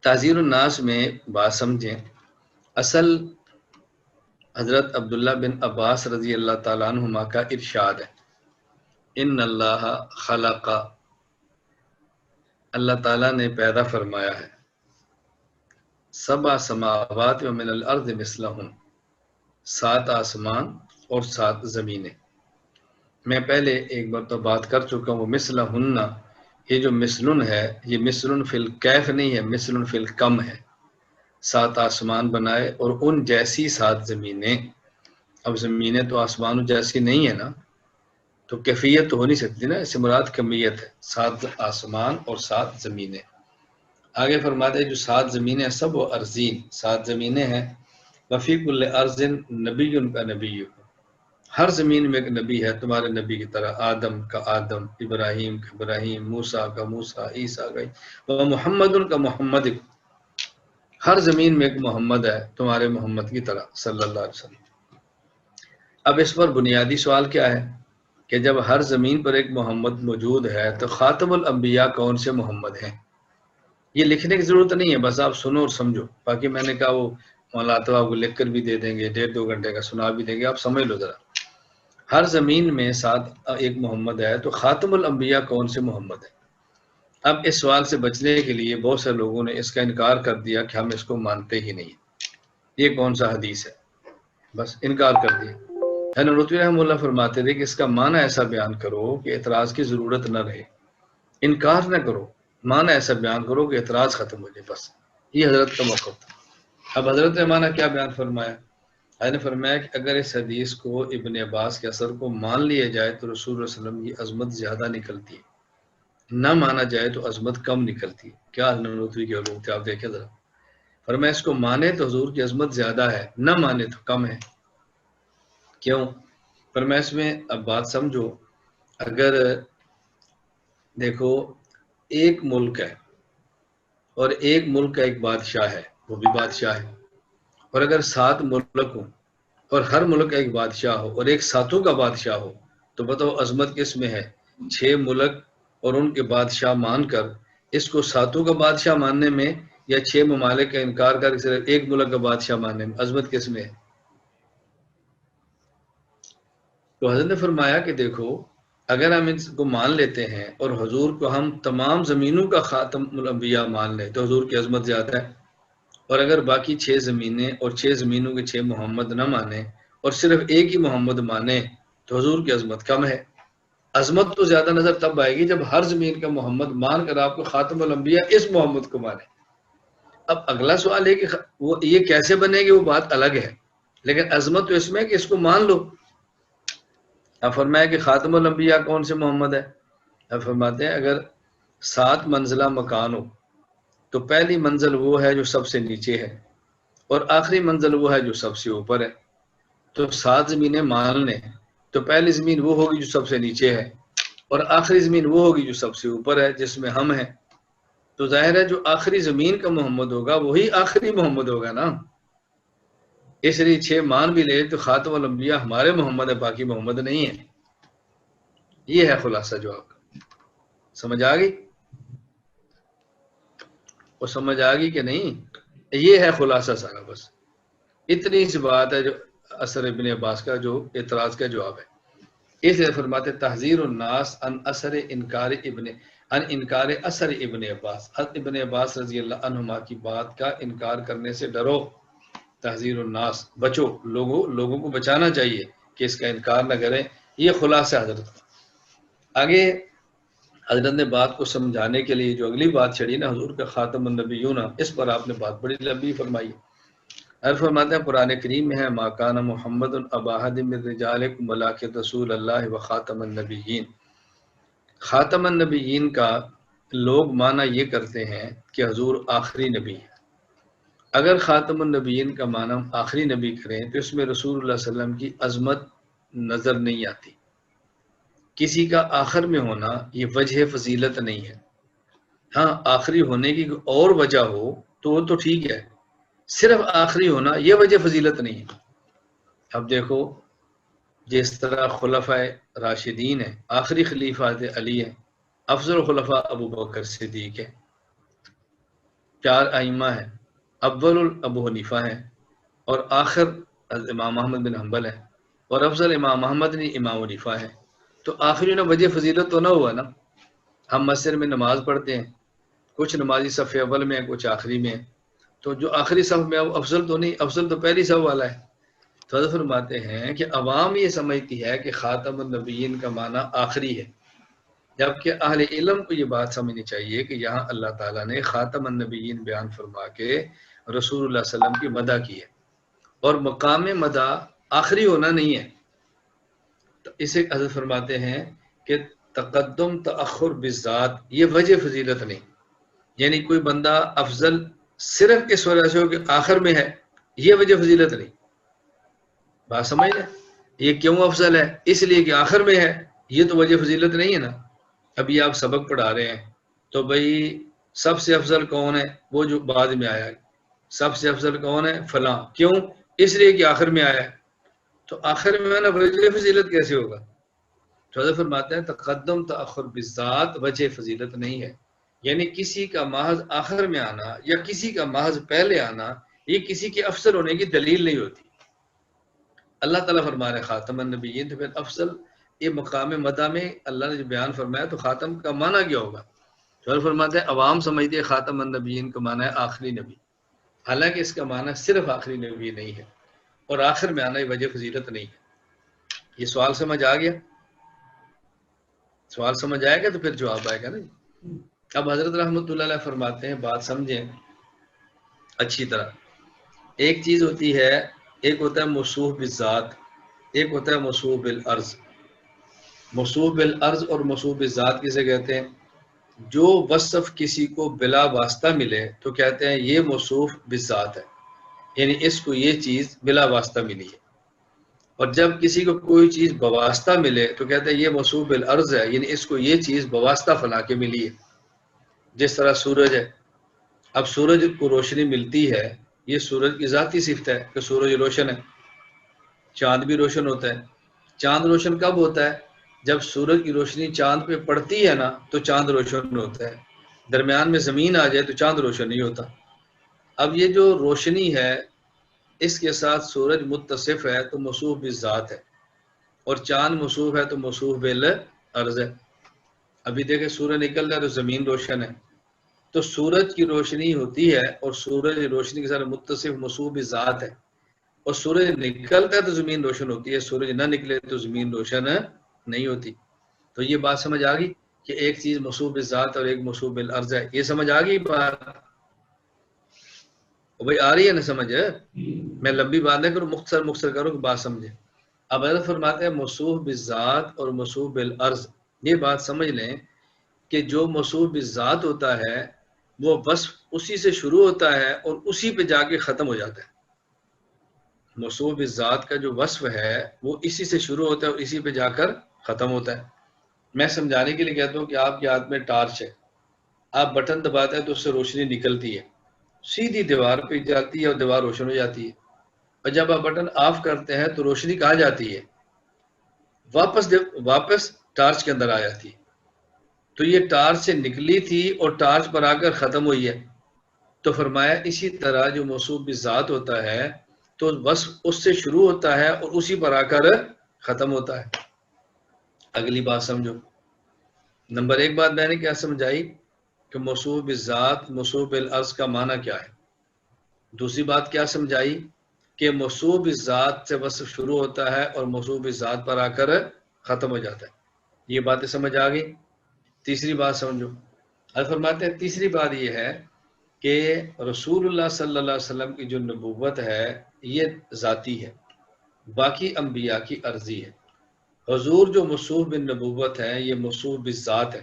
تعزیر الناس میں بات سمجھیں، اصل حضرت عبداللہ بن عباس رضی اللہ تعالیٰ عنہما کا ارشاد ہے، ان اللہ خلق، اللہ تعالیٰ نے پیدا فرمایا ہے، سبع سماوات و من الارض مثلہم، 7 آسمان اور 7 زمینیں۔ میں پہلے ایک بار تو بات کر چکا ہوں، مثلہن، یہ جو مثلن ہے یہ مثلن فی الکیف نہیں ہے، مثلن فی الکم ہے۔ 7 آسمان بنائے اور ان جیسی 7 زمینیں۔ اب زمینیں تو آسمانوں جیسی نہیں ہے نا، تو کیفیت تو ہو نہیں سکتی نا، اس سے مراد کمیت ہے، 7 آسمان اور 7 زمینیں۔ آگے فرماتے ہیں جو 7 زمینیں ہیں سب وہ ارضین، 7 زمینیں ہیں، وفی کل ارض نبی کا نبی، ہر زمین میں ایک نبی ہے تمہارے نبی کی طرح، آدم کا آدم، ابراہیم کا ابراہیم، موسیٰ کا موسیٰ، عیسیٰ کا محمد کا محمد، ہر زمین میں ایک محمد ہے تمہارے محمد کی طرح صلی اللہ علیہ وسلم۔ اب اس پر بنیادی سوال کیا ہے کہ جب ہر زمین پر ایک محمد موجود ہے تو خاتم الانبیاء کون سے محمد ہیں؟ یہ لکھنے کی ضرورت نہیں ہے، بس آپ سنو اور سمجھو، باقی میں نے کہا وہ مولانا آپ کو لکھ کر بھی دے دیں گے، 1.5-2 گھنٹے کا سنا بھی دیں گے، آپ سمجھ لو ذرا۔ ہر زمین میں 7 ایک محمد ہے، تو خاتم الانبیاء کون سے محمد ہے؟ اب اس سوال سے بچنے کے لیے بہت سے لوگوں نے اس کا انکار کر دیا کہ ہم اس کو مانتے ہی نہیں، یہ کون سا حدیث ہے، بس انکار کر دیا۔ نورتوی رحمہ اللہ فرماتے تھے کہ اس کا معنی ایسا بیان کرو کہ اعتراض کی ضرورت نہ رہے، انکار نہ کرو، معنی ایسا بیان کرو کہ اعتراض ختم ہو جائے، بس یہ حضرت کا موقف تھا۔ اب حضرت نے معنی کیا بیان فرمایا؟ حضرت نے فرمایا کہ اگر اس حدیث کو ابن عباس کے اثر کو مان لیا جائے تو رسول اللہ علیہ وسلم کی عظمت زیادہ نکلتی ہے، نہ مانا جائے تو عظمت کم نکلتی ہے۔ کیا نورتوی کے علوم تھے، آپ دیکھیں ذرا۔ فرمایا اس کو مانے تو حضور کی عظمت زیادہ ہے، نہ مانے تو کم ہے۔ کیوں؟ فرمایا اس میں اب بات سمجھو، اگر دیکھو ایک ملک ہے اور ایک ملک کا ایک بادشاہ ہے، وہ بھی بادشاہ ہے، اور اگر 7 ملک ہوں اور ہر ملک کا ایک بادشاہ ہو اور ایک 7 کا بادشاہ ہو، تو بتاؤ عظمت کس میں ہے؟ 6 ملک اور ان کے بادشاہ مان کر اس کو 7 کا بادشاہ ماننے میں، یا 6 ممالک کا انکار کر کے صرف ایک ملک کا بادشاہ ماننے میں، عظمت کس میں ہے؟ تو حضرت نے فرمایا کہ دیکھو اگر ہم ان کو مان لیتے ہیں اور حضور کو ہم تمام زمینوں کا خاتم الانبیاء مان لیں تو حضور کی عظمت زیادہ ہے، اور اگر باقی 6 زمینیں اور 6 زمینوں کے 6 محمد نہ مانے اور صرف ایک ہی محمد مانے تو حضور کی عظمت کم ہے۔ عظمت تو زیادہ نظر تب آئے گی جب ہر زمین کا محمد مان کر آپ کو خاتم الانبیاء اس محمد کو مانے۔ اب اگلا سوال ہے کہ وہ یہ کیسے بنے گی، وہ بات الگ ہے، لیکن عظمت تو اس میں کہ اس کو مان لو۔ اب فرمایا کہ خاتم الانبیاء کون سے محمد ہے؟ اب فرماتے ہیں اگر 7 منزلہ مکان ہو تو پہلی منزل وہ ہے جو سب سے نیچے ہے، اور آخری منزل وہ ہے جو سب سے اوپر ہے۔ تو 7 زمینیں مان لیں تو پہلی زمین وہ ہوگی جو سب سے نیچے ہے، اور آخری زمین وہ ہوگی جو سب سے اوپر ہے جس میں ہم ہیں۔ تو ظاہر ہے جو آخری زمین کا محمد ہوگا وہی آخری محمد ہوگا نا، اس لیے 6 مان بھی لے تو خاتم الانبیاء ہمارے محمد ہے، باقی محمد نہیں ہے۔ یہ ہے خلاصہ جواب۔ سمجھ آ گئی؟ وہ سمجھ آ گئی کہ نہیں؟ یہ ہے خلاصہ سارا، بس اتنی سی بات ہے جو اثر ابن عباس کا جو اعتراض کا جواب ہے۔ اس لیے فرماتے تحذیر الناس ان انکار اثر ابن عباس، ابن عباس رضی اللہ عنہما کی بات کا انکار کرنے سے ڈرو۔ تحذیر الناس، بچو، لوگوں کو بچانا چاہیے کہ اس کا انکار نہ کریں، یہ خلاصہ حضرت کا۔ آگے حضرت نے بات کو سمجھانے کے لیے جو اگلی بات چھڑی نا حضور کا خاتم النبیون، اس پر آپ نے بات بڑی لمبی فرمائی۔ فرماتے ہیں قرآن کریم میں ہے ما کان محمد ابا احد من رجالکم ولکن رسول اللہ و خاتم النبیین۔ خاتم النبیین کا لوگ معنی یہ کرتے ہیں کہ حضور آخری نبی ہے۔ اگر خاتم النبیین کا معنی آخری نبی کریں تو اس میں رسول اللہ صلی اللہ علیہ وسلم کی عظمت نظر نہیں آتی۔ کسی کا آخر میں ہونا یہ وجہ فضیلت نہیں ہے، ہاں آخری ہونے کی اور وجہ ہو تو وہ تو ٹھیک ہے، صرف آخری ہونا یہ وجہ فضیلت نہیں ہے۔ اب دیکھو جس طرح خلفاء راشدین ہیں، آخری خلیفہ علی ہے، افضل خلفاء ابو بکر صدیق ہے، 4 ائمہ ہیں، اول ابو حنیفہ ہیں اور آخر امام احمد بن حنبل ہے، اور افضل امام محمد نہیں امام حنیفہ ہے. تو آخری نا وجہ فضیلت تو نہ ہوا نا. ہم مسجد میں نماز پڑھتے ہیں، کچھ نمازی صف اول میں ہیں، کچھ آخری میں ہیں، تو جو آخری صف میں افضل تو نہیں، افضل تو پہلی صف والا ہے. تو حضرت فرماتے ہیں کہ عوام یہ سمجھتی ہے کہ خاتم النبیین کا معنی آخری ہے، جبکہ اہل علم کو یہ بات سمجھنی چاہیے کہ یہاں اللہ تعالیٰ نے خاتم النبیین بیان فرما کے رسول اللہ صلی اللہ علیہ وسلم کی مدح کی ہے، اور مقام مدح آخری ہونا نہیں ہے. تو اسے حضرت فرماتے ہیں کہ تقدم تأخر بالذات یہ وجہ فضیلت نہیں، یعنی کوئی بندہ افضل صرف اس وجہ سے ہو کہ آخر میں ہے، یہ وجہ فضیلت نہیں. بات سمجھ لیں، یہ کیوں افضل ہے؟ اس لیے کہ آخر میں ہے، یہ تو وجہ فضیلت نہیں ہے نا. ابھی آپ سبق پڑھا رہے ہیں تو بھائی سب سے افضل کون ہے؟ وہ جو بعد میں آیا ہے. سب سے افضل کون ہے؟ فلاں. کیوں؟ اس لیے کہ آخر میں آیا ہے. تو آخر میں نا وجہ فضیلت کیسے ہوگا؟ تو حضرت فرماتے ہیں تقدم تأخر بالذات وجہ فضیلت نہیں ہے، یعنی کسی کا محض آخر میں آنا یا کسی کا محض پہلے آنا یہ کسی کے افضل ہونے کی دلیل نہیں ہوتی. اللہ تعالیٰ فرما رہے خاتم النبیین، تو پھر افضل یہ مقام مدح میں اللہ نے جو بیان فرمایا تو خاتم کا معنی کیا ہوگا؟ تو فرماتے ہیں عوام سمجھتے ہیں خاتم النبیین کا معنی ہے آخری نبی، حالانکہ اس کا معنی صرف آخری نبی نہیں ہے، اور آخر میں آنا یہ وجہ فضیلت نہیں ہے. یہ سوال سمجھ آ گیا؟ سوال سمجھ آئے گا تو پھر جواب آئے گا نا. اب حضرت رحمۃ اللہ علیہ فرماتے ہیں، بات سمجھیں اچھی طرح. ایک چیز ہوتی ہے، ایک ہوتا ہے موصوف بالذات، ایک ہوتا ہے موصوف بالعرض. موصوف بالعرض اور موصوف بالذات کسے کہتے ہیں؟ جو وصف کسی کو بلا واسطہ ملے تو کہتے ہیں یہ موصوف بالذات ہے، یعنی اس کو یہ چیز بلا واسطہ ملی ہے. اور جب کسی کو کوئی چیز بواسطہ ملے تو کہتے ہیں یہ موصوف بالعرض ہے، یعنی اس کو یہ چیز بواسطہ فلاں کے ملی ہے. جس طرح سورج ہے، اب سورج کو روشنی ملتی ہے، یہ سورج کی ذاتی صفت ہے کہ سورج روشن ہے. چاند بھی روشن ہوتا ہے. چاند روشن کب ہوتا ہے؟ جب سورج کی روشنی چاند پہ پڑتی ہے نا تو چاند روشن ہوتا ہے. درمیان میں زمین آ جائے تو چاند روشن نہیں ہوتا. اب یہ جو روشنی ہے اس کے ساتھ سورج متصف ہے تو موصوف بالذات ہے، اور چاند موصوف ہے تو موصوف بالعرض ہے. ابھی دیکھیں سورج نکل رہا ہے تو زمین روشن ہے، تو سورج کی روشنی ہوتی ہے اور سورج روشنی کے ساتھ متصف موصوف بالذات ہے، اور سورج نکلتا ہے تو زمین روشن ہوتی ہے، سورج نہ نکلے تو زمین روشن نہیں ہوتی. تو یہ بات سمجھ آ گئی کہ ایک چیز موصوف بالذات اور ایک موصوف بالعرض ہے. یہ سمجھ آ گئی بات؟ بھائی آ رہی ہے نا سمجھ؟ میں لمبی بات نہیں کروں، مختصر کروں کہ بات سمجھیں. اب حضرت فرماتے ہیں موصوف بالذات اور موصوف بالعرض، یہ بات سمجھ لیں کہ جو موصوف بالذات ہوتا ہے وہ وصف اسی سے شروع ہوتا ہے اور اسی پہ جا کے ختم ہو جاتا ہے. موصوف بالذات کا جو وصف ہے وہ اسی سے شروع ہوتا ہے اور اسی پہ جا کر ختم ہوتا ہے. میں سمجھانے کے لیے کہتا ہوں کہ آپ کے ہاتھ میں ٹارچ ہے، آپ بٹن دباتے ہیں تو اس سے روشنی نکلتی ہے، سیدھی دیوار پہ جاتی ہے اور دیوار روشن ہو جاتی ہے. اور جب آپ بٹن آف کرتے ہیں تو روشنی کہاں جاتی ہے؟ واپس ٹارچ کے اندر آ جاتی ہے. تو یہ ٹارچ سے نکلی تھی اور ٹارچ پر آ کر ختم ہوئی ہے. تو فرمایا اسی طرح جو موصوف بالذات ہوتا ہے تو وصف اس سے شروع ہوتا ہے اور اسی پر آ کر ختم ہوتا ہے. اگلی بات سمجھو. نمبر 1 بات میں نے کیا سمجھائی کہ موصوف بالذات موصوف بالعرض کا معنی کیا ہے. دوسری بات کیا سمجھائی کہ موصوف بالذات سے وصف شروع ہوتا ہے اور موصوف بالذات پر آ کر ختم ہو جاتا ہے. یہ باتیں سمجھ آ گئی. تیسری بات سمجھو. حضرت فرماتے ہیں تیسری بات یہ ہے کہ رسول اللہ صلی اللہ علیہ وسلم کی جو نبوت ہے یہ ذاتی ہے، باقی انبیاء کی عرضی ہے. حضور جو موصوف بالنبوت ہے یہ موصوف بالذات ہے،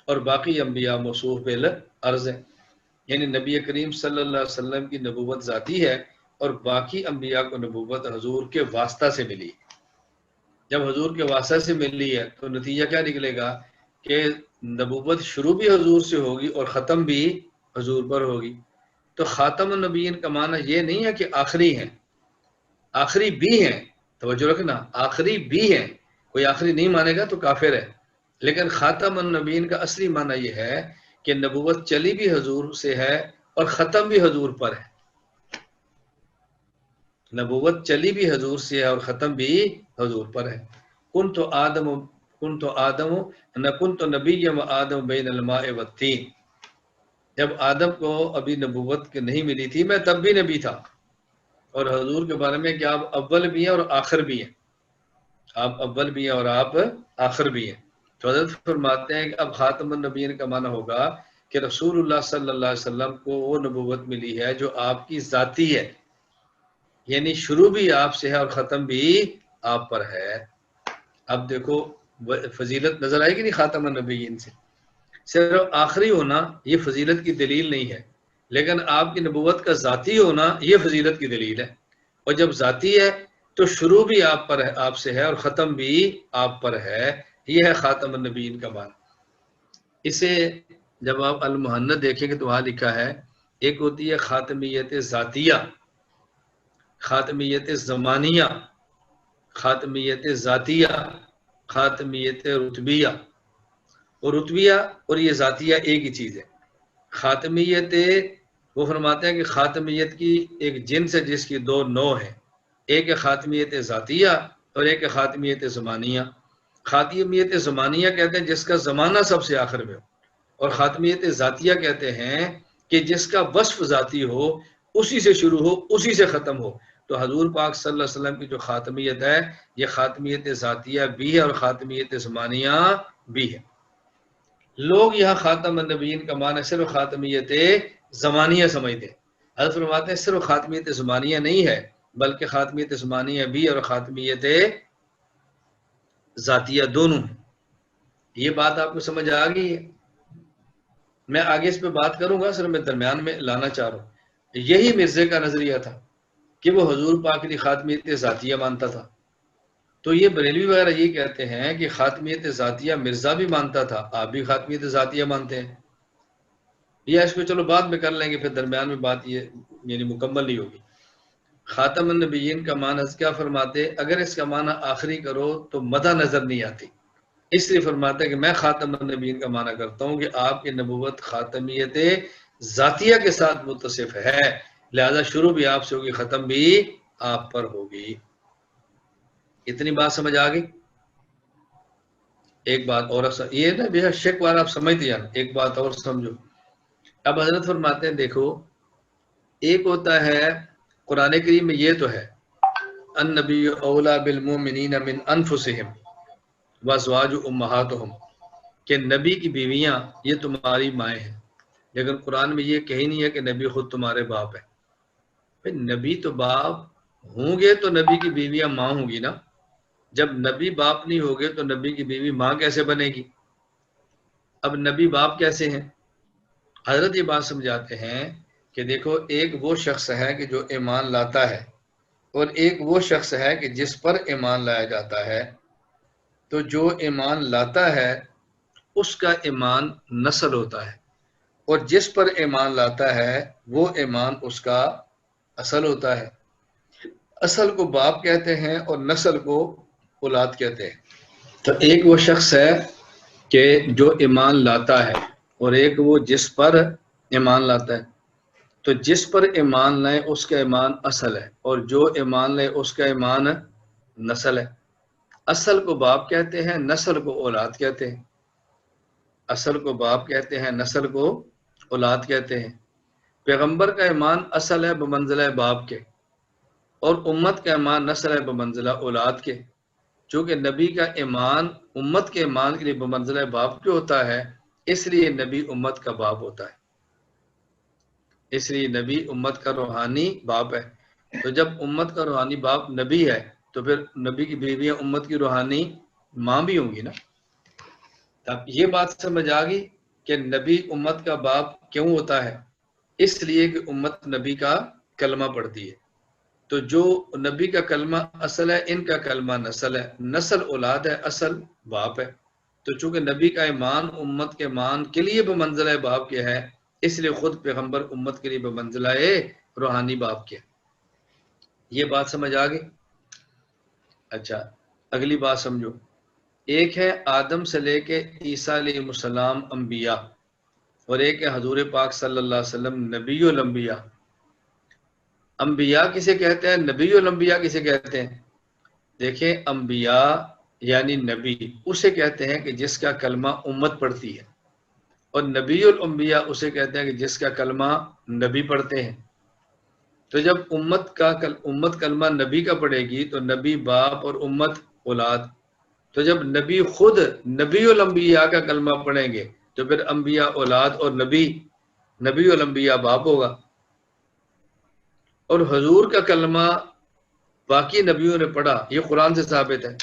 اور باقی انبیاء موصوف بالعرض ہے. یعنی نبی کریم صلی اللہ علیہ وسلم کی نبوت ذاتی ہے اور باقی انبیاء کو نبوت حضور کے واسطہ سے ملی. جب حضور کے واسطہ سے ملی ہے تو نتیجہ کیا نکلے گا کہ نبوت شروع بھی حضور سے ہوگی اور ختم بھی حضور پر ہوگی. تو خاتم النبیین کا معنی یہ نہیں ہے کہ آخری ہیں، آخری بھی ہیں. توجہ رکھنا، آخری بھی ہیں. کوئی آخری نہیں مانے گا تو کافر ہے. لیکن خاتم النبیین کا اصلی معنی یہ ہے کہ نبوت چلی بھی حضور سے ہے اور ختم بھی حضور پر ہے. نبوت چلی بھی حضور سے ہے اور ختم بھی حضور پر ہے. کنت آدم کنت نبی و آدم بین الماء والطین. جب آدم کو ابھی نبوت نہیں ملی تھی میں تب بھی نبی تھا. اور حضور کے بارے میں کہ آپ اول بھی ہیں اور آخر بھی ہیں. آپ اول بھی ہیں اور آپ آخر بھی ہیں. تو حضرت فرماتے ہیں کہ اب خاتم النبیین کا معنی ہوگا کہ رسول اللہ صلی اللہ علیہ وسلم کو وہ نبوت ملی ہے جو آپ کی ذاتی ہے، یعنی شروع بھی آپ سے ہے اور ختم بھی آپ پر ہے. اب دیکھو فضیلت نظر آئے گی نہیں خاتم النبیین سے. صرف آخری ہونا یہ فضیلت کی دلیل نہیں ہے، لیکن آپ کی نبوت کا ذاتی ہونا یہ فضیلت کی دلیل ہے. اور جب ذاتی ہے تو شروع بھی آپ پر ہے، آپ سے ہے، اور ختم بھی آپ پر ہے. یہ ہے خاتم النبیین کا معنی. اسے جب آپ المحند دیکھیں گے تو وہاں لکھا ہے ایک ہوتی ہے خاتمیت ذاتیہ، خاتمیت زمانیہ، خاتمیت ذاتیہ، خاتمیت رتبیہ. اور رتبیہ اور یہ ذاتیہ ایک ہی چیز ہے. خاتمیت وہ فرماتے ہیں کہ خاتمیت کی ایک جنس ہے جس کی دو نوع ہیں، ایک ہے خاتمیت ذاتیہ اور ایک ہے خاتمیت زمانیہ. خاتمیت زمانیہ کہتے ہیں جس کا زمانہ سب سے آخر میں ہو، اور خاتمیت ذاتیہ کہتے ہیں کہ جس کا وصف ذاتی ہو، اسی سے شروع ہو اسی سے ختم ہو. تو حضور پاک صلی اللہ علیہ وسلم کی جو خاتمیت ہے یہ خاتمیت ذاتیہ بھی ہے اور خاتمیت زمانیہ بھی ہے. لوگ یہاں خاتم النبیین کا معنی صرف خاتمیت زمانیہ سمجھتے ہیں. حضرت فرماتے ہیں صرف خاتمیت زمانیہ نہیں ہے بلکہ خاتمیت زمانیہ بھی اور خاتمیت ذاتیہ دونوں ہیں. یہ بات آپ کو سمجھ آ گئی ہے؟ میں آگے اس پہ بات کروں گا، صرف میں درمیان میں لانا چاہ رہا ہوں. یہی مرزے کا نظریہ تھا کہ وہ حضور پاک کی خاتمیت ذاتیہ مانتا تھا. تو یہ بریلوی وغیرہ یہ کہتے ہیں کہ خاتمیت ذاتیہ مرزا بھی مانتا تھا، آپ بھی خاتمیت ذاتیہ مانتے ہیں. یہ اس کو چلو بعد میں کر لیں گے، پھر درمیان میں بات یہ یعنی مکمل نہیں ہوگی. خاتم النبیین کا معنی کیا فرماتے؟ اگر اس کا معنی آخری کرو تو مدہ نظر نہیں آتی، اس لیے فرماتے ہیں کہ میں خاتم النبیین کا معنی کرتا ہوں کہ آپ کی نبوت خاتمیت ذاتیہ کے ساتھ متصف ہے، لہذا شروع بھی آپ سے ہوگی، ختم بھی آپ پر ہوگی. اتنی بات سمجھ آ گئی؟ ایک بات اور یہ نا بے شک بار آپ سمجھتے جانا، ایک بات اور سمجھو. اب حضرت فرماتے ہیں دیکھو، ایک ہوتا ہے قرآن کریم میں یہ تو ہے النبی اولا بالمؤمنین من انفسہم وازواج امہاتہم کہ نبی کی بیویاں یہ تمہاری مائیں ہیں، لیکن قرآن میں یہ کہیں نہیں ہے کہ نبی خود تمہارے باپ ہے. نبی تو باپ ہوں گے تو نبی کی بیویاں ماں ہوں گی نا. جب نبی باپ نہیں ہوگے تو نبی کی بیوی ماں کیسے بنے گی؟ اب نبی باپ کیسے ہیں؟ حضرت یہ بات سمجھاتے ہیں کہ دیکھو ایک وہ شخص ہے کہ جو ایمان لاتا ہے اور ایک وہ شخص ہے کہ جس پر ایمان لایا جاتا ہے. تو جو ایمان لاتا ہے اس کا ایمان نسل ہوتا ہے، اور جس پر ایمان لاتا ہے وہ ایمان اس کا اصل ہوتا ہے. اصل کو باپ کہتے ہیں اور نسل کو اولاد کہتے ہیں. تو ایک وہ شخص ہے کہ جو ایمان لاتا ہے اور ایک وہ جس پر ایمان لاتا ہے. تو جس پر ایمان لائے اس کا ایمان اصل ہے، اور جو ایمان لائے اس کا ایمان نسل ہے. اصل کو باپ کہتے ہیں، نسل کو اولاد کہتے ہیں. اصل کو باپ کہتے ہیں، نسل کو اولاد کہتے ہیں. پیغمبر کا ایمان اصل ہے بمنزلہ باپ کے، اور امت کا ایمان نسل ہے بمنزلہ اولاد کے. چونکہ نبی کا ایمان امت کے ایمان کے لیے بمنزلہ باپ کے ہوتا ہے، اس لیے نبی امت کا باپ ہوتا ہے. اس لیے نبی امت کا روحانی باپ ہے. تو جب امت کا روحانی باپ نبی ہے تو پھر نبی کی بیویاں امت کی روحانی ماں بھی ہوں گی نا. اب یہ بات سمجھ آ گئی کہ نبی امت کا باپ کیوں ہوتا ہے؟ اس لیے کہ امت نبی کا کلمہ پڑھتی ہے. تو جو نبی کا کلمہ اصل ہے، ان کا کلمہ نسل ہے. نسل اولاد ہے، اصل باپ ہے. تو چونکہ نبی کا ایمان امت کے ایمان کے لیے بمنزلہ باپ کے ہے، اس لیے خود پیغمبر امت کے لیے بمنزلہ روحانی باپ کے. یہ بات سمجھ آ گئی؟ اچھا اگلی بات سمجھو. ایک ہے آدم سے لے کے عیسیٰ علیہ السلام انبیاء، اور ایک ہے حضور پاک صلی اللہ علیہ وسلم نبی الانبیاء۔ انبیاء کسے کہتے ہیں، نبی الانبیاء کسے کہتے ہیں؟ دیکھیں، انبیاء یعنی نبی اسے کہتے ہیں کہ جس کا کلمہ امت پڑھتی ہے، اور نبی الانبیاء اسے کہتے ہیں کہ جس کا کلمہ نبی پڑھتے ہیں۔ تو جب امت کلمہ نبی کا پڑھے گی تو نبی باپ اور امت اولاد، تو جب نبی خود نبی الانبیاء کا کلمہ پڑھیں گے تو پھر انبیاء اولاد اور نبی الانبیاء باپ ہوگا۔ اور حضور کا کلمہ باقی نبیوں نے پڑھا، یہ قرآن سے ثابت ہے۔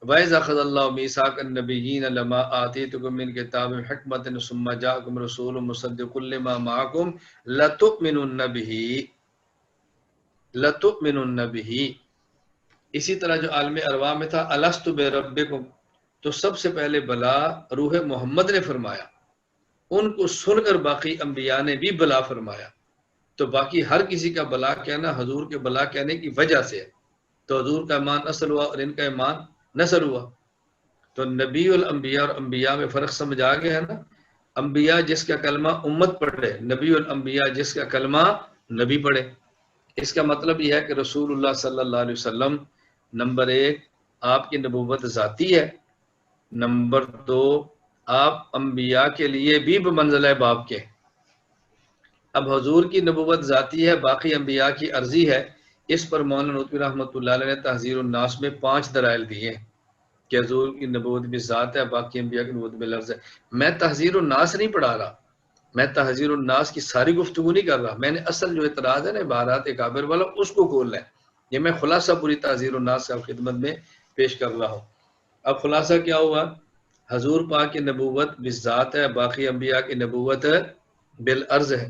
وَإِذْ أَخَذَ اللَّهُ مِيثَاقَ النَّبِيِّينَ لَمَا آتَيْتُكُم مِّن كِتَابٍ وَحِكْمَةٍ ثُمَّ جَاءَكُمْ رَسُولٌ مُصَدِّقٌ لِّمَا مَعَكُمْ لَتُؤْمِنُنَّ بِهِ۔ اسی طرح جو عالم ارواح میں تھا الستُ بربکم، تو سب سے پہلے بلا روح محمد نے فرمایا، ان کو سن کر باقی انبیاء نے بھی بلا فرمایا۔ تو باقی ہر کسی کا بلا کہنا حضور کے بلا کہنے کی وجہ سے ہے۔ تو حضور کا ایمان اصل ہوا اور ان کا ایمان نصر ہوا۔ تو نبی الانبیاء اور انبیاء میں فرق سمجھ آ گیا ہے نا؟ انبیاء جس کا کلمہ امت پڑھے، نبی الانبیاء جس کا کلمہ نبی پڑھے۔ اس کا مطلب یہ ہے کہ رسول اللہ صلی اللہ علیہ وسلم نمبر 1 آپ کی نبوت ذاتی ہے، نمبر 2 آپ انبیاء کے لیے بھی بمنزلہ باپ کے۔ اب حضور کی نبوت ذاتی ہے، باقی انبیاء کی عرضی ہے۔ اس پر مولانا نوتوی رحمۃ اللہ علیہ نے تحذیر الناس میں 5 دلائل دیے ہیں کہ حضور کی نبوت بھی ذات ہے، باقی انبیاء کی نبوت بھی لفظ ہے۔ میں تحذیر الناس نہیں پڑھا رہا، میں تحذیر الناس کی ساری گفتگو نہیں کر رہا، میں نے اصل جو اعتراض ہے نا عبارات اکابر والا اس کو کھول لیں۔ یہ میں خلاصہ پوری تحذیر الناس کی خدمت میں پیش کر رہا ہوں۔ اب خلاصہ کیا ہوا؟ حضور پاک کی نبوت بالذات ہے، باقی انبیاء کی نبوت بالعرض ہے۔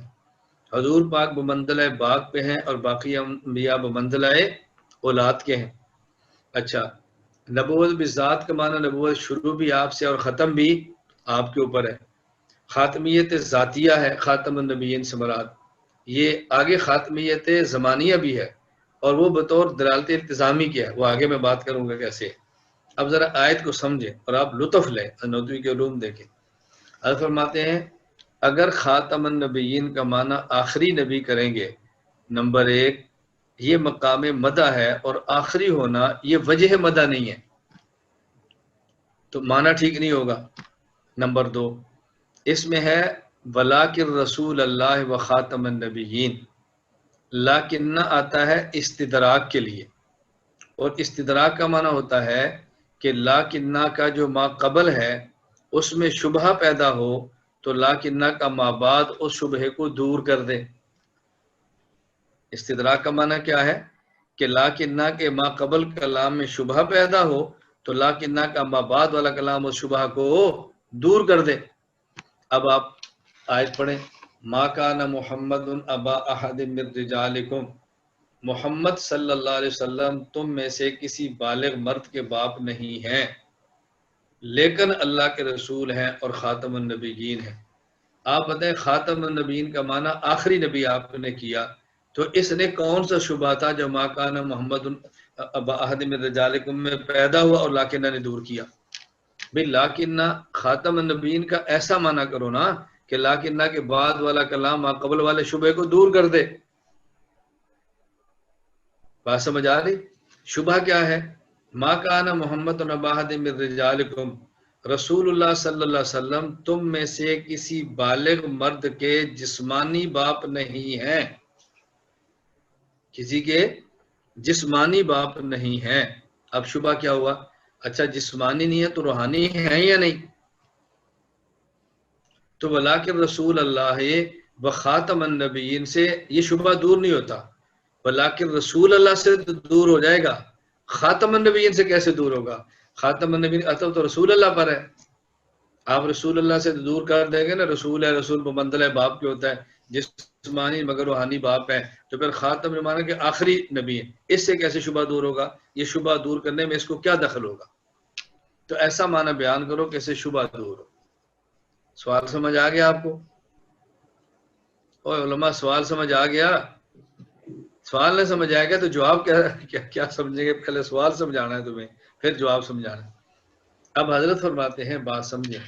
حضور پاک بمنزلہ باپ پہ ہیں اور باقی انبیاء بمنزلہ اولاد کے ہیں۔ اچھا، نبوت بالذات کا معنی نبوت شروع بھی آپ سے اور ختم بھی آپ کے اوپر ہے۔ خاتمیت ذاتیہ ہے، خاتم النبیین سے مراد، یہ آگے خاتمیت زمانیہ بھی ہے، اور وہ بطور دلالت التزامی کیا ہے، وہ آگے میں بات کروں گا کیسے۔ اب ذرا آیت کو سمجھیں اور آپ لطف لیں، نوتوی کے علوم دیکھیں۔ حضرت فرماتے ہیں اگر خاتم النبیین کا معنی آخری نبی کریں گے، نمبر 1 یہ مقام مدح ہے، اور آخری ہونا یہ وجہ مدح نہیں ہے، تو معنی ٹھیک نہیں ہوگا۔ نمبر 2 اس میں ہے وَلَٰكِن رسول اللہ و خاتم النبیین، لیکن آتا ہے استدراک کے لیے، اور استدراک کا معنی ہوتا ہے کہ لیکن کا جو ما قبل ہے اس میں شبہہ پیدا ہو تو لیکن کا ما بعد اس شبہے کو دور کر دے۔ استدراک کا معنی کیا ہے کہ لیکن کے ما قبل کلام میں شبہہ پیدا ہو تو لیکن کا ما بعد والا کلام اس شبہہ کو دور کر دے۔ اب آپ آیت پڑھیں، ما کان محمد ابا احد من رجالکم، محمد صلی اللہ علیہ وسلم تم میں سے کسی بالغ مرد کے باپ نہیں ہیں، لیکن اللہ کے رسول ہیں اور خاتم النبیین ہیں۔ آپ بتائیں خاتم النبیین کا معنی آخری نبی آپ نے کیا، تو اس نے کون سا شبہ تھا جو ما کان محمد ابا احد من رجالکم میں پیدا ہوا اور لاکنہ نے دور کیا؟ بھئی لاکنہ خاتم النبیین کا ایسا معنی کرو نا کہ لاکنہ کے بعد والا کلام ما قبل والے شبہ کو دور کر دے۔ بات سمجھ آ رہی؟ شبہ کیا ہے؟ ما کان محمد ابا احد من رجالکم، رسول اللہ صلی اللہ علیہ وسلم تم میں سے کسی بالغ مرد کے جسمانی باپ نہیں ہیں، کسی کے جسمانی باپ نہیں ہیں۔ اب شبہ کیا ہوا؟ اچھا جسمانی نہیں ہے تو روحانی ہیں یا نہیں؟ تو ولیکن رسول اللہ و خاتم النبیین سے یہ شبہ دور نہیں ہوتا، ولیکن رسول اللہ سے دور ہو جائے گا، خاتم النبیین سے کیسے دور ہوگا؟ خاتم النبیین عطف تو رسول اللہ پر ہے، آپ رسول اللہ سے دور کر دیں گے نا، رسول ہے، رسول بمنزلہ باپ کے ہوتا ہے، جسمانی مگر روحانی باپ ہے، تو پھر خاتم نے مانا کہ آخری نبی ہے، اس سے کیسے شبہ دور ہوگا؟ یہ شبہ دور کرنے میں اس کو کیا دخل ہوگا؟ تو ایسا معنی بیان کرو کہ اسے شبہ دور ہو۔ سوال سمجھ آ گیا آپ کو؟ اوہ علماء سوال سمجھ آ گیا؟ سوال نہ سمجھ آئے گا تو جواب کیا سمجھیں گے؟ پہلے سوال سمجھانا ہے تمہیں، پھر جواب سمجھانا ہے۔ اب حضرت فرماتے ہیں بات سمجھیں،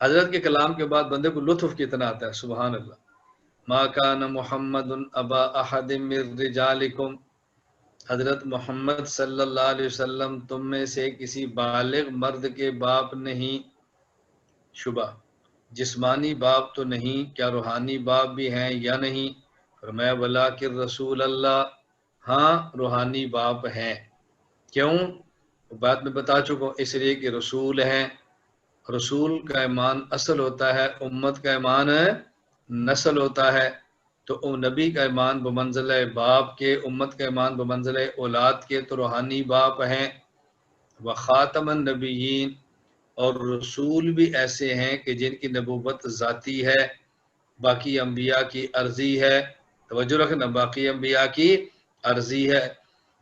حضرت کے کلام کے بعد بندے کو لطف کتنا آتا ہے، سبحان اللہ. ما کان محمد ابا احد من رجالکم، حضرت محمد صلی اللہ علیہ وسلم تم میں سے کسی بالغ مرد کے باپ نہیں. شبہ، جسمانی باپ تو نہیں، کیا روحانی باپ بھی ہیں یا نہیں؟ فرمایا ولکن رسول اللہ، ہاں روحانی باپ ہیں. کیوں؟ بات میں بتا چکا ہوں، اس لیے کہ رسول ہیں. رسول کا ایمان اصل ہوتا ہے، امت کا ایمان نسل ہوتا ہے. تو نبی کا ایمان بمنزلہ باپ کے، امت کا ایمان بمنزلہ اولاد کے، تو روحانی باپ ہیں. وخاتم النبیین، اور رسول بھی ایسے ہیں کہ جن کی نبوت ذاتی ہے، باقی انبیاء کی عرضی ہے. توجہ رکھنا، باقی انبیاء کی عرضی ہے.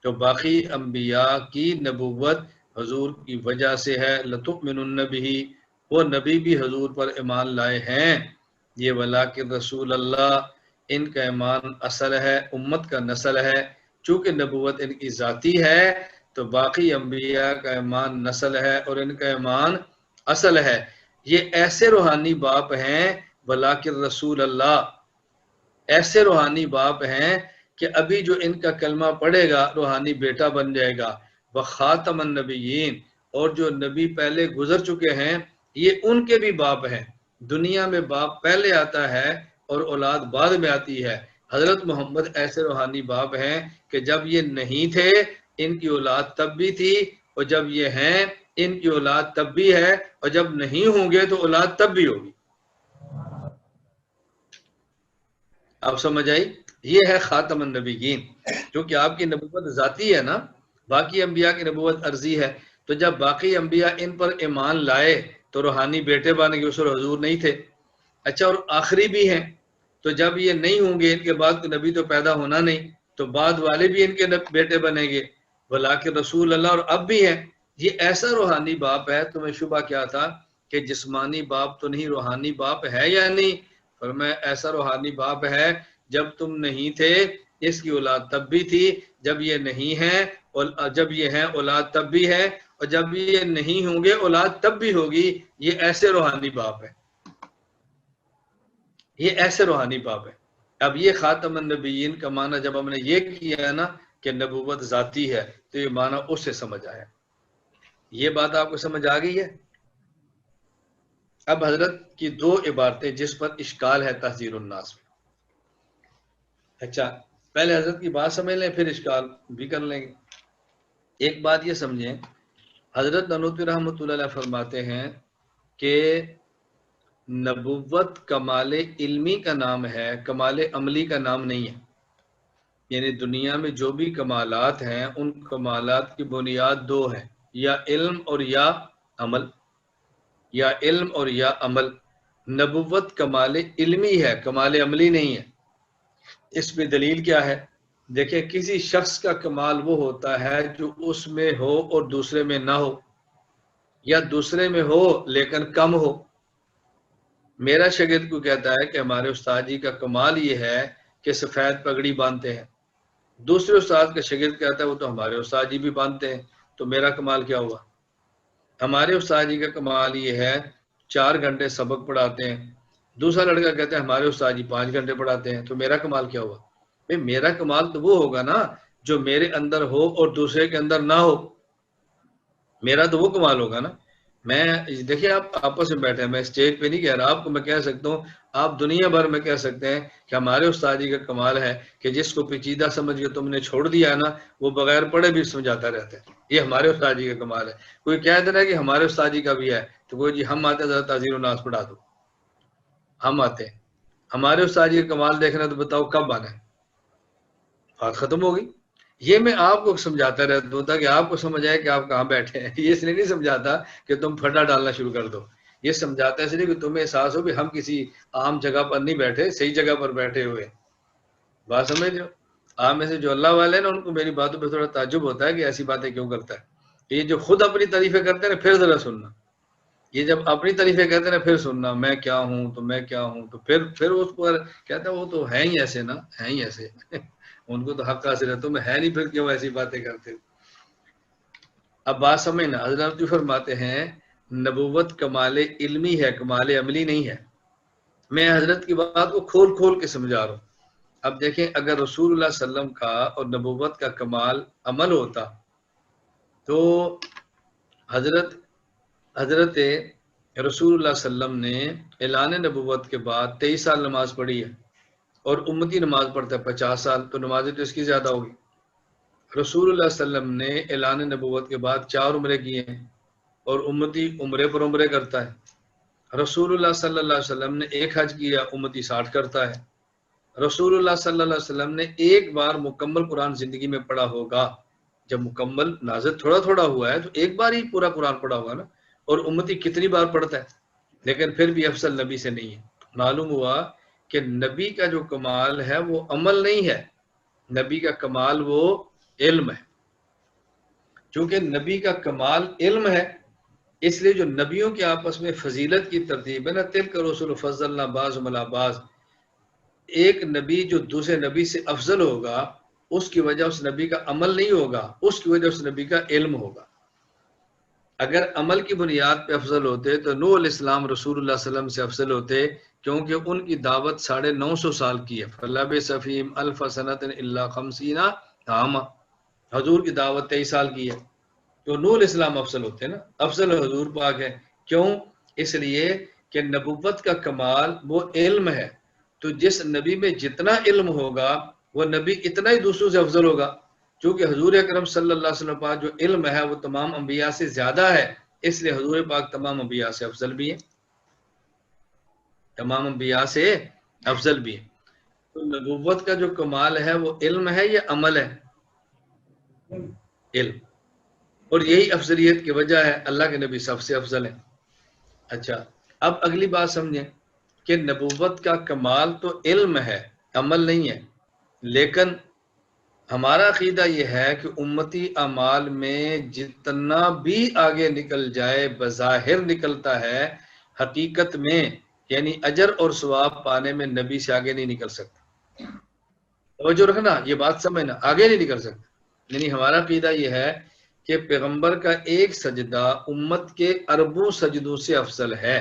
تو باقی انبیاء کی نبوت حضور کی وجہ سے ہے. لتؤمنن بہ، وہ نبی بھی حضور پر ایمان لائے ہیں. یہ ولکن رسول اللہ، ان کا ایمان اصل ہے، امت کا نسل ہے. چونکہ نبوت ان کی ذاتی ہے تو باقی انبیاء کا ایمان نسل ہے اور ان کا ایمان اصل ہے. یہ ایسے روحانی باپ ہیں، ولکن رسول اللہ، ایسے روحانی باپ ہیں کہ ابھی جو ان کا کلمہ پڑھے گا روحانی بیٹا بن جائے گا. وخاتم النبیین، اور جو نبی پہلے گزر چکے ہیں یہ ان کے بھی باپ ہیں. دنیا میں باپ پہلے آتا ہے اور اولاد بعد میں آتی ہے. حضرت محمد ایسے روحانی باپ ہیں کہ جب یہ نہیں تھے ان کی اولاد تب بھی تھی، اور جب یہ ہیں ان کی اولاد تب بھی ہے، اور جب نہیں ہوں گے تو اولاد تب بھی ہوگی. آپ سمجھ آئی؟ یہ ہے خاتم النبیین. کیونکہ آپ کی نبوت ذاتی ہے نا، باقی انبیاء کی نبوت عرضی ہے. تو جب باقی انبیاء ان پر ایمان لائے تو روحانی بیٹے بن گئے، اس وقت حضور نہیں تھے. اچھا، اور آخری بھی ہیں، تو جب یہ نہیں ہوں گے، ان کے بعد کوئی نبی تو پیدا ہونا نہیں، تو بعد والے بھی ان کے بیٹے بنیں گے. ولکن رسول اللہ، اور اب بھی ہیں. یہ ایسا روحانی باپ ہے. تمہیں شبہ کیا تھا کہ جسمانی باپ تو نہیں، روحانی باپ ہے یا نہیں؟ فرمایا ایسا روحانی باپ ہے، جب تم نہیں تھے اس کی اولاد تب بھی تھی، جب یہ نہیں ہے، جب یہ ہیں اولاد تب بھی ہے، اور جب یہ نہیں ہوں گے اولاد تب بھی ہوگی. یہ ایسے روحانی باپ ہے، یہ ایسے روحانی باپ ہے. اب یہ خاتم النبیین کا معنی جب ہم نے یہ کیا ہے نا کہ نبوت ذاتی ہے، تو یہ معنی اس سے سمجھ آیا. یہ بات آپ کو سمجھ آ گئی ہے؟ اب حضرت کی دو عبارتیں جس پر اشکال ہے تحذیر الناس میں. اچھا، پہلے حضرت کی بات سمجھ لیں پھر اشکال بھی کر لیں گے. ایک بات یہ سمجھیں، حضرت نانوتوی رحمۃ اللہ علیہ فرماتے ہیں کہ نبوت کمال علمی کا نام ہے، کمال عملی کا نام نہیں ہے. یعنی دنیا میں جو بھی کمالات ہیں ان کمالات کی بنیاد دو ہیں، یا علم اور یا عمل، یا علم اور یا عمل. نبوت کمال علمی ہے، کمال عملی نہیں ہے. اس میں دلیل کیا ہے؟ دیکھیں، کسی شخص کا کمال وہ ہوتا ہے جو اس میں ہو اور دوسرے میں نہ ہو، یا دوسرے میں ہو لیکن کم ہو. میرا شاگرد کو کہتا ہے کہ ہمارے استاد جی کا کمال یہ ہے کہ سفید پگڑی باندھتے ہیں. دوسرے استاد کا شاگرد کہتا ہے وہ تو ہمارے استاد جی بھی باندھتے ہیں، تو میرا کمال کیا ہوا؟ ہمارے استاد جی کا کمال یہ ہے 4 گھنٹے سبق پڑھاتے ہیں. دوسرا لڑکا کہتا ہے ہمارے استاد جی 5 گھنٹے پڑھاتے ہیں، تو میرا کمال کیا ہوا؟ میرا کمال تو وہ ہوگا نا جو میرے اندر ہو اور دوسرے کے اندر نہ ہو. میرا تو وہ کمال ہوگا نا. میں دیکھیں، آپ آپس میں بیٹھے ہیں، میں اسٹیج پہ نہیں کہہ رہا، آپ کو میں کہہ سکتا ہوں، آپ دنیا بھر میں کہہ سکتے ہیں کہ ہمارے استاد جی کا کمال ہے کہ جس کو پیچیدہ سمجھ کے تم نے چھوڑ دیا ہے نا، وہ بغیر پڑھے بھی سمجھاتا رہتا ہے. یہ ہمارے استاد جی کا کمال ہے. کوئی کہہ دینا کہ ہمارے استاد جی کا بھی ہے، تو کوئی جی ہم آتے ذرا تحذیر الناس پڑھا دو. ہم آتے ہیں، ہمارے استاد جی کا کمال دیکھنا، تو بتاؤ کب آنا ہے؟ بات ختم ہو گئی. یہ میں آپ کو سمجھاتا رہتا ہوں تاکہ آپ کو سمجھ آئے کہ آپ کہاں بیٹھے ہیں. یہ اس لیے نہیں سمجھاتا کہ تم پھڈا ڈالنا شروع کر دو. یہ سمجھاتا ہے اس لیے کہ تمہیں احساس ہو کہ ہم کسی عام جگہ پر نہیں بیٹھے، صحیح جگہ پر بیٹھے ہوئے. بات سمجھ لو. آپ میں سے جو اللہ والے ہیں نا، ان کو میری باتوں پہ تھوڑا تعجب ہوتا ہے کہ ایسی باتیں کیوں کرتا ہے. یہ جو خود اپنی تعریفیں کرتے ہیں نا، پھر ذرا سننا. یہ جب اپنی تعریفیں کہتے ہیں نا، پھر سننا میں کیا ہوں تو میں کیا ہوں، تو پھر اس پر کہتا ہے وہ تو ہے ہی ایسے نا، ہے ہی ایسے. ان کو تو حق حاصل ہے، تمہیں ہے نہیں، پھر کیوں ایسی باتیں کرتے. اب بات سمجھنا، حضرت جو فرماتے ہیں نبوت کمال علمی ہے، کمال عملی نہیں ہے۔ میں حضرت کی بات کو کھول کھول کے سمجھا رہا ہوں۔ اب دیکھیں، اگر رسول اللہ صلی اللہ علیہ وسلم کا اور نبوت کا کمال عمل ہوتا تو حضرت رسول اللہ صلی اللہ علیہ وسلم نے اعلان نبوت کے بعد 23 سال نماز پڑھی ہے، اور امتی نماز پڑھتا ہے 50 سال، تو نمازیں تو اس کی زیادہ ہوگی۔ رسول اللہ صلی اللہ علیہ وسلم نے اعلان نبوت کے بعد 4 عمرے کیے ہیں، اور امتی عمرے پر عمرے کرتا ہے۔ رسول اللہ صلی اللہ علیہ وسلم نے 1 حج کیا، امتی 60 کرتا ہے۔ رسول اللہ صلی اللہ علیہ وسلم نے 1 بار مکمل قرآن زندگی میں پڑھا ہوگا۔ جب مکمل نازل تھوڑا تھوڑا ہوا ہے تو 1 بار ہی پورا قرآن پڑھا ہوگا نا، اور امتی کتنی بار پڑھتا ہے، لیکن پھر بھی افضل نبی سے نہیں ہے۔ معلوم ہوا کہ نبی کا جو کمال ہے وہ عمل نہیں ہے، نبی کا کمال وہ علم ہے۔ چونکہ نبی کا کمال علم ہے، اس لیے جو نبیوں کے آپس میں فضیلت کی ترتیب ہے نا، تلک رسول فضلنا بعضهم علی بعض، ایک نبی جو دوسرے نبی سے افضل ہوگا، اس کی وجہ اس نبی کا عمل نہیں ہوگا، اس کی وجہ اس نبی کا علم ہوگا۔ اگر عمل کی بنیاد پہ افضل ہوتے تو نوح علیہ السلام رسول اللہ صلی اللہ علیہ وسلم سے افضل ہوتے، کیونکہ ان کی دعوت 950 سال کی ہے۔ فَلَبِثَ فِيهِمْ أَلْفَ سَنَةٍ إِلَّا 50 عَامًا، حضور کی دعوت 23 سال کی ہے، تو نوح علیہ السلام افضل ہوتے نا، افضل حضور پاک ہے۔ کیوں؟ اس لیے کہ نبوت کا کمال وہ علم ہے، تو جس نبی میں جتنا علم ہوگا وہ نبی اتنا ہی دوسروں سے افضل ہوگا۔ چونکہ حضور اکرم صلی اللہ علیہ وسلم پاک جو علم ہے وہ تمام انبیاء سے زیادہ ہے، اس لیے حضور پاک تمام انبیاء سے افضل بھی ہیں، تمام انبیاء سے افضل بھی ہیں۔ تو نبوت کا جو کمال ہے وہ علم ہے یا عمل ہے؟ علم، اور یہی افضلیت کی وجہ ہے اللہ کے نبی سب سے افضل ہیں۔ اچھا، اب اگلی بات سمجھیں کہ نبوت کا کمال تو علم ہے، عمل نہیں ہے، لیکن ہمارا عقیدہ یہ ہے کہ امتی اعمال میں جتنا بھی آگے نکل جائے بظاہر نکلتا ہے، حقیقت میں یعنی اجر اور ثواب پانے میں نبی سے آگے نہیں نکل سکتا۔ توجہ رکھنا، یہ بات سمجھنا، آگے نہیں نکل سکتا۔ یعنی ہمارا عقیدہ یہ ہے کہ پیغمبر کا ایک سجدہ امت کے اربوں سجدوں سے افضل ہے۔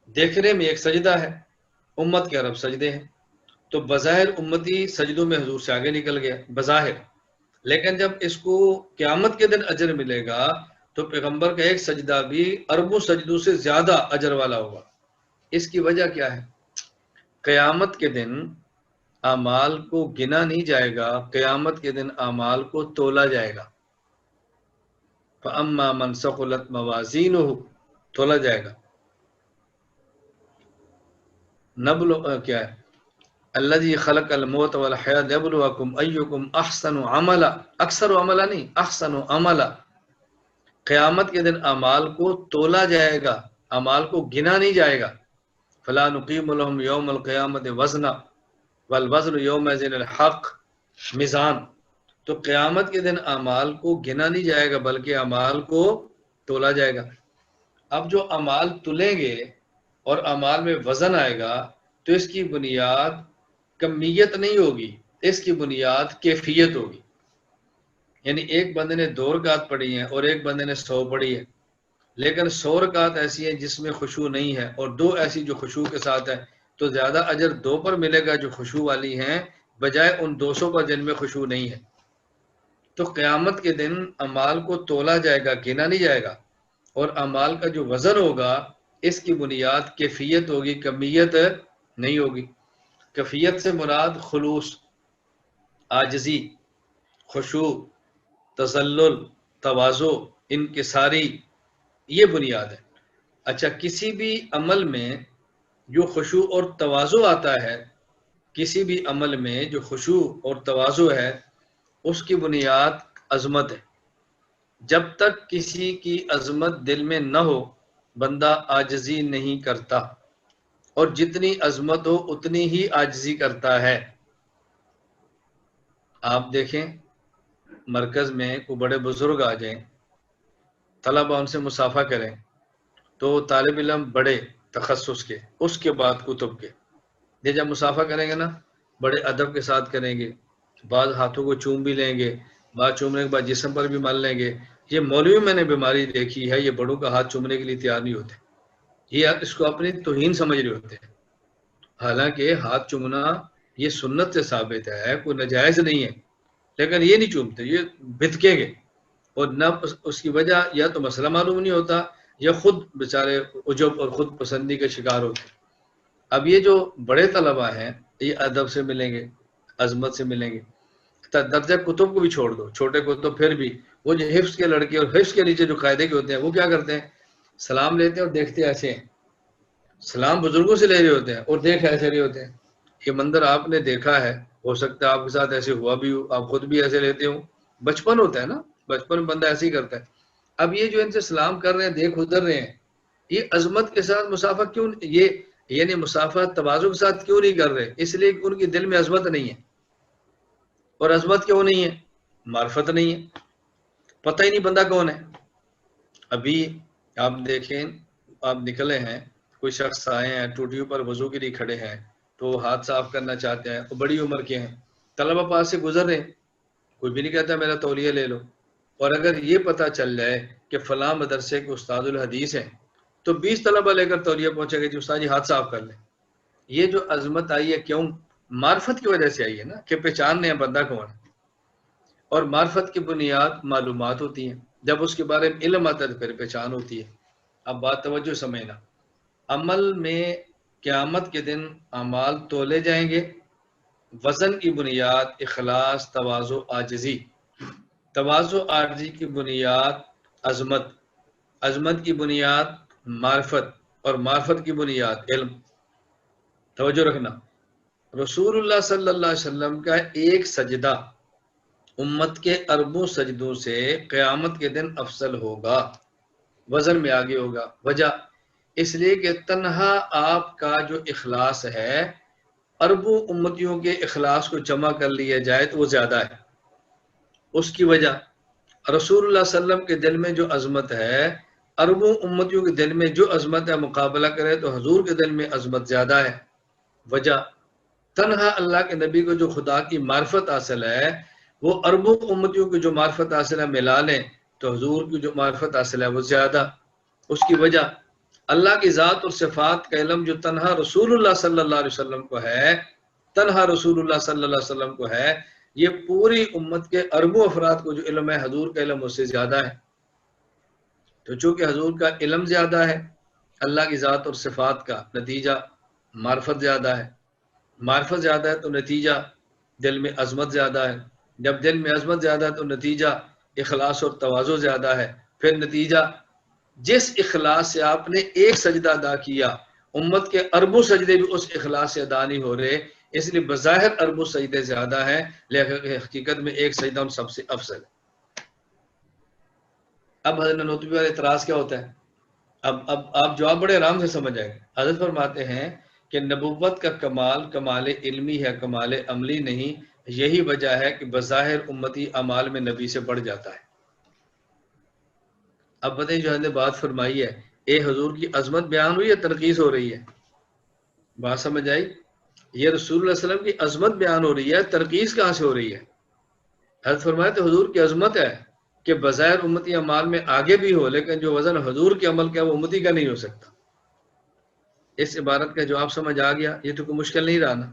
دیکھنے میں ایک سجدہ ہے، امت کے ارب سجدے ہیں، تو بظاہر امتی سجدوں میں حضور سے آگے نکل گیا بظاہر، لیکن جب اس کو قیامت کے دن اجر ملے گا تو پیغمبر کا ایک سجدہ بھی اربوں سجدوں سے زیادہ اجر والا ہوگا۔ اس کی وجہ کیا ہے؟ قیامت کے دن اعمال کو گنا نہیں جائے گا، قیامت کے دن اعمال کو تولا جائے گا۔ فَأَمَّا مَنْ ثَقُلَتْ مَوَازِينُهُ، تولا جائے گا۔ کیا ہے؟ الذی خلق الموت والحیات لیبلوکم ایکم احسن عملا، اکثر عملا نہیں، احسن عملا۔ قیامت کے دن اعمال کو تولا جائے گا، اعمال کو گنا نہیں جائے گا۔ فلا نقیم لهم یوم القیامت وزنا والوزن یومئذ الحق، میزان۔ تو قیامت کے دن اعمال کو گنا نہیں جائے گا بلکہ اعمال کو تولا جائے گا۔ اب جو اعمال تلیں گے اور اعمال میں وزن آئے گا تو اس کی بنیاد کمیت نہیں ہوگی، اس کی بنیاد کیفیت ہوگی۔ یعنی ایک بندے نے 2 رکعت پڑھی ہیں اور ایک بندے نے 100 پڑھی ہے، لیکن 100 رکعت ایسی ہیں جس میں خشوع نہیں ہے اور 2 ایسی جو خشوع کے ساتھ ہے، تو زیادہ اجر 2 پر ملے گا جو خشوع والی ہیں بجائے ان 200 پر جن میں خشوع نہیں ہے۔ تو قیامت کے دن اعمال کو تولا جائے گا، گنا نہیں جائے گا، اور اعمال کا جو وزن ہوگا اس کی بنیاد کیفیت ہوگی، کمیت نہیں ہوگی۔ کیفیت سے مراد خلوص، عاجزی، خشوع، تذلل، تواضع، انکساری، یہ بنیاد ہے۔ اچھا، کسی بھی عمل میں جو خشوع اور تواضع آتا ہے، کسی بھی عمل میں جو خشوع اور تواضع ہے اس کی بنیاد عظمت ہے۔ جب تک کسی کی عظمت دل میں نہ ہو بندہ عاجزی نہیں کرتا، اور جتنی عظمت ہو اتنی ہی عاجزی کرتا ہے۔ آپ دیکھیں مرکز میں کوئی بڑے بزرگ آ جائیں، طلبہ ان سے مصافحہ کریں تو طالب علم بڑے تخصص کے، اس کے بعد کتب کے، یہ جب مصافحہ کریں گے نا بڑے ادب کے ساتھ کریں گے، بعض ہاتھوں کو چوم بھی لیں گے، بعض چومنے کے بعد جسم پر بھی مل لیں گے، یہ مولوی میں نے بیماری دیکھی ہے، یہ بڑوں کا ہاتھ چومنے کے لیے تیار نہیں ہوتے، یہ اس کو اپنی توہین سمجھ رہے ہوتے ہیں۔ حالانکہ ہاتھ چومنا یہ سنت سے ثابت ہے، کوئی ناجائز نہیں ہے، لیکن یہ نہیں چومتے، یہ بھتکیں گے، اور نہ اس کی وجہ یا تو مسئلہ معلوم نہیں ہوتا یا خود بیچارے عجب اور خود پسندی کے شکار ہوتے ہیں۔ اب یہ جو بڑے طلبہ ہیں یہ ادب سے ملیں گے، عظمت سے ملیں گے، درجہ کتب کو بھی چھوڑ دو، چھوٹے کتب پھر بھی وہ جو حفظ کے لڑکے اور حفظ کے نیچے جو قاعدے کے ہوتے ہیں وہ کیا کرتے ہیں، سلام لیتے ہیں اور دیکھتے ایسے ہیں، سلام بزرگوں سے لے رہے ہوتے ہیں اور دیکھ ایسے رہے ہوتے ہیں۔ یہ منظر آپ نے دیکھا ہے، ہو سکتا ہے آپ کے ساتھ ایسے ہوا بھی ہو، آپ خود بھی ایسے لیتے ہوں، بچپن ہوتا ہے نا، بچپن میں بندہ ایسے ہی کرتا ہے۔ اب یہ جو ان سے سلام کر رہے ہیں، دیکھ ادھر رہے ہیں، یہ عظمت کے ساتھ مسافہ کیوں، یہ یعنی مسافہ تواضع کے ساتھ کیوں نہیں کر رہے؟ اس لیے کہ ان کے دل میں عظمت نہیں ہے، اور عظمت کیوں نہیں ہے؟ معرفت نہیں ہے، پتہ ہی نہیں بندہ کون ہے۔ ابھی آپ دیکھیں، آپ نکلے ہیں، کوئی شخص آئے ہیں ٹوٹیوں پر وضو کے لیے کھڑے ہیں تو ہاتھ صاف کرنا چاہتے ہیں، وہ بڑی عمر کے ہیں، طلبہ پاس سے گزر رہے ہیں، کوئی بھی نہیں کہتا میرا تولیہ لے لو، اور اگر یہ پتہ چل جائے کہ فلاں مدرسے کے استاد الحدیث ہیں تو 20 طلبہ لے کر تولیہ پہنچے گے، جی استاد جی ہاتھ صاف کر لیں۔ یہ جو عظمت آئی ہے کیوں؟ معرفت کی وجہ سے آئی ہے نا، کہ پہچاننے ہیں بندہ کون ہے، اور معرفت کی بنیاد معلومات ہوتی ہیں، جب اس کے بارے میں علم آتا ہے تو پھر پہچان ہوتی ہے۔ اب بات توجہ سمجھنا، عمل میں قیامت کے دن اعمال تولے جائیں گے، وزن کی بنیاد اخلاص، تواضع، عاجزی، تواضع عاجزی کی بنیاد عظمت، عظمت کی بنیاد معرفت، اور معرفت کی بنیاد علم۔ توجہ رکھنا، رسول اللہ صلی اللہ علیہ وسلم کا ایک سجدہ امت کے اربوں سجدوں سے قیامت کے دن افضل ہوگا، وزن میں آگے ہوگا۔ وجہ اس لیے کہ تنہا آپ کا جو اخلاص ہے اربوں امتیوں کے اخلاص کو جمع کر لیا جائے تو وہ زیادہ ہے۔ اس کی وجہ رسول اللہ صلی اللہ علیہ وسلم کے دل میں جو عظمت ہے، اربوں امتیوں کے دل میں جو عظمت ہے، مقابلہ کرے تو حضور کے دل میں عظمت زیادہ ہے۔ وجہ تنہا اللہ کے نبی کو جو خدا کی معرفت حاصل ہے، وہ اربوں امتیوں کی جو معرفت حاصل ہے ملا لیں تو حضور کی جو معرفت حاصل ہے وہ زیادہ۔ اس کی وجہ اللہ کی ذات اور صفات کا علم جو تنہا رسول اللہ صلی اللہ علیہ وسلم کو ہے، تنہا رسول اللہ صلی اللہ علیہ وسلم کو ہے، یہ پوری امت کے اربوں افراد کو جو علم ہے حضور کا علم اس سے زیادہ ہے۔ تو چونکہ حضور کا علم زیادہ ہے، اللہ کی ذات اور صفات کا نتیجہ معرفت زیادہ ہے، معرفت زیادہ ہے تو نتیجہ دل میں عظمت زیادہ ہے، جب دل میں عظمت زیادہ ہے تو نتیجہ اخلاص اور تواضع زیادہ ہے، پھر نتیجہ جس اخلاص سے آپ نے ایک سجدہ ادا کیا، امت کے اربوں سجدے بھی اس اخلاص سے ادا نہیں ہو رہے، اس لیے بظاہر اربوں سجدے زیادہ ہیں لیکن حقیقت میں ایک سجدہ ان سب سے افضل ہے۔ اب حضرت نوتبی والا اعتراض کیا ہوتا ہے؟ اب آپ جواب بڑے آرام سے سمجھ آئے گا۔ حضرت فرماتے ہیں کہ نبوت کا کمال کمال علمی ہے، کمال عملی نہیں، یہی وجہ ہے کہ بظاہر امتی اعمال میں نبی سے بڑھ جاتا ہے۔ اب بتائیں جو نے بات فرمائی ہے، اے حضور کی عظمت بیان ہوئی ہے، تنقیص ہو رہی ہے؟ بات سمجھ آئی؟ یہ رسول اللہ علیہ وسلم کی عظمت بیان ہو رہی ہے، تنقیص کہاں سے ہو رہی ہے؟ حضرت فرمایا تو حضور کی عظمت ہے کہ بظاہر امتی اعمال میں آگے بھی ہو، لیکن جو وزن حضور کے عمل کا وہ امتی کا نہیں ہو سکتا۔ اس عبارت کا جواب سمجھ آ گیا؟ یہ تو کوئی مشکل نہیں رہا نا،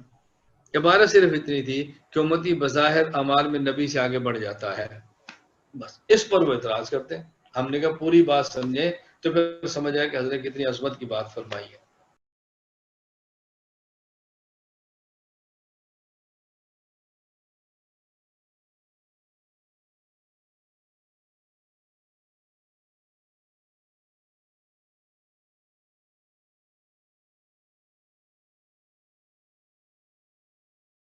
عبارت صرف اتنی تھی کہ امتی بظاہر اعمال میں نبی سے آگے بڑھ جاتا ہے، بس اس پر وہ اعتراض کرتے ہیں۔ ہم نے کہا پوری بات سمجھے تو پھر سمجھ آیا کہ حضرت کتنی عظمت کی بات فرمائی ہے۔